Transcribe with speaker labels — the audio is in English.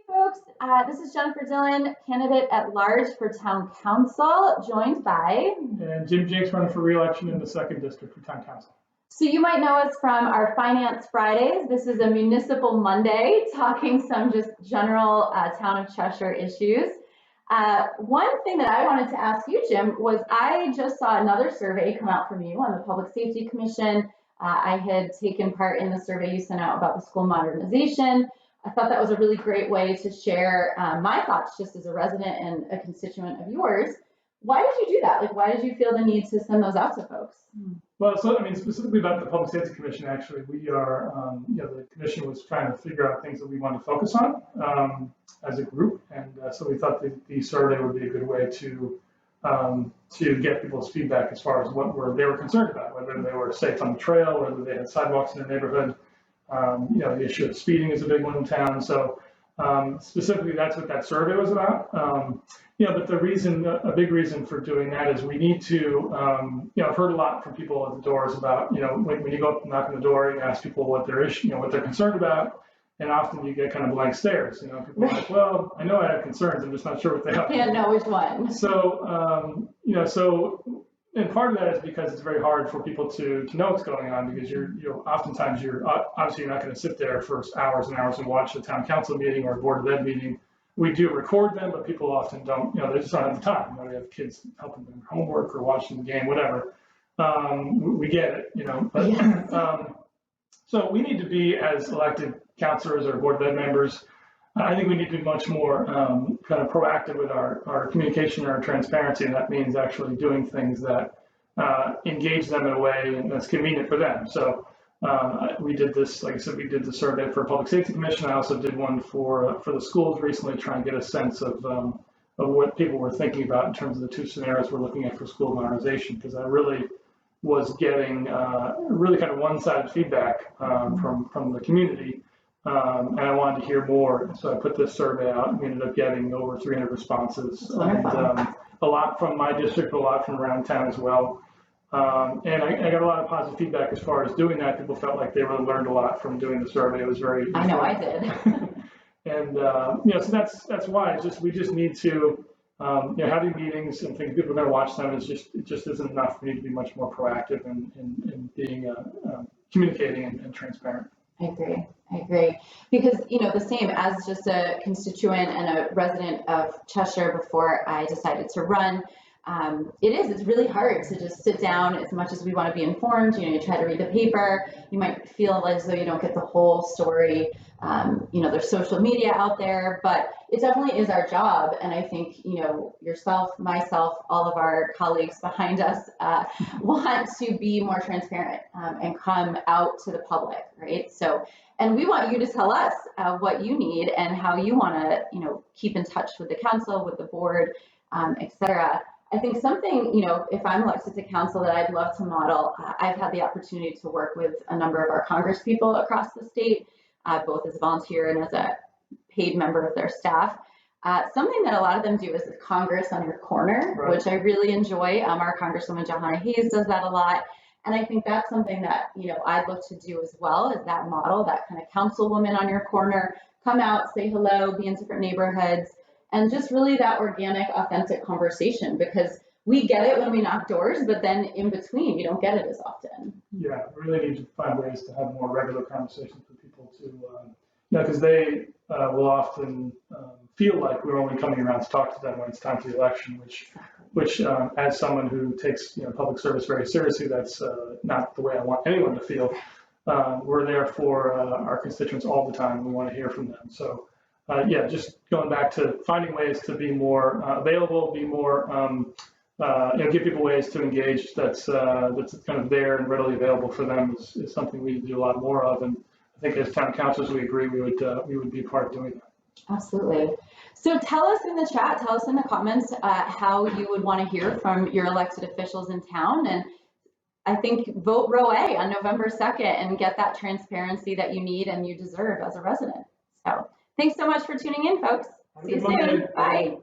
Speaker 1: Folks, this is Jennifer Dillon, candidate at large for town council, joined by
Speaker 2: and Jim Jenks running for re-election in the 2nd district for town council.
Speaker 1: So you might know us from our Finance Fridays. This is a Municipal Monday, talking some just general town of Cheshire issues. One thing that I wanted to ask you, Jim, was I just saw another survey come out from you on the Public Safety Commission. I had taken part in the survey you sent out about the school modernization. I thought that was a really great way to share my thoughts just as a resident and a constituent of yours. Why did you do that? Like, why did you feel the need to send those out to folks?
Speaker 2: Well, so I mean, specifically about the Public Safety Commission, actually, we are, the commission was trying to figure out things that we wanted to focus on as a group, and so we thought the survey would be a good way to get people's feedback as far as what they were concerned about, whether they were safe on the trail, whether they had sidewalks in their neighborhood. The issue of speeding is a big one in town. So specifically, that's what that survey was about. But a big reason for doing that is we need to, I've heard a lot from people at the doors about, when you go up and knock on the door, you ask people what their issue, what they're concerned about. And often you get kind of blank stares. People are like, well, I know I have concerns. I'm just not sure what they are.
Speaker 1: I can't know which one.
Speaker 2: So, and part of that is because it's very hard for people to know what's going on, because oftentimes obviously you're not going to sit there for hours and hours and watch a town council meeting or a board of ed meeting. We do record them, but people often don't, they just don't have the time. They have kids helping them homework or watching the game, whatever. We get it, but
Speaker 1: yes.
Speaker 2: So we need to be, as elected councilors or board of ed members, I think we need to be much more kind of proactive with our communication and our transparency, and that means actually doing things that engage them in a way that's convenient for them. So we did this, like I said, we did the survey for Public Safety Commission. I also did one for the schools recently, trying to get a sense of what people were thinking about in terms of the two scenarios we're looking at for school modernization, because I really was getting really kind of one-sided feedback from the community. And I wanted to hear more, so I put this survey out, and we ended up getting over 300 responses, and a lot from my district, but a lot from around town as well. And I got a lot of positive feedback as far as doing that. People felt like they really learned a lot from doing the survey. It was very
Speaker 1: I know I did.
Speaker 2: And so that's why we just need to having meetings and things. People are going to watch them. It just isn't enough. We need to be much more proactive in being communicating and transparent.
Speaker 1: I agree. Because, the same as just a constituent and a resident of Cheshire before I decided to run, it's really hard to just sit down. As much as we want to be informed, you try to read the paper, you might feel as though you don't get the whole story. There's social media out there, but it definitely is our job. And I think, yourself, myself, all of our colleagues behind us want to be more transparent and come out to the public, right? So, and we want you to tell us what you need and how you want to, keep in touch with the council, with the board, et cetera. I think something, if I'm elected to council, that I'd love to model, I've had the opportunity to work with a number of our Congress people across the state, both as a volunteer and as a paid member of their staff. Something that a lot of them do is Congress on your corner, right, which I really enjoy. Our Congresswoman Johanna Hayes does that a lot. And I think that's something that, I'd look to do as well, is that model, that kind of councilwoman on your corner, come out, say hello, be in different neighborhoods, and just really that organic, authentic conversation, because we get it when we knock doors, but then in between, you don't get it as often.
Speaker 2: Yeah, we really need to find ways to have more regular conversations with people too, because they will often feel like we're only coming around to talk to them when it's time for the election, which as someone who takes public service very seriously, that's not the way I want anyone to feel. We're there for our constituents all the time. We want to hear from them. So just going back to finding ways to be more available, be more, give people ways to engage that's kind of there and readily available for them is something we do a lot more of. And I think as town councilors, we agree we would be a part of doing that.
Speaker 1: Absolutely. So tell us in the chat, tell us in the comments how you would want to hear from your elected officials in town. And I think vote row A on November 2nd and get that transparency that you need and you deserve as a resident. So thanks so much for tuning in, folks. See you soon. Bye.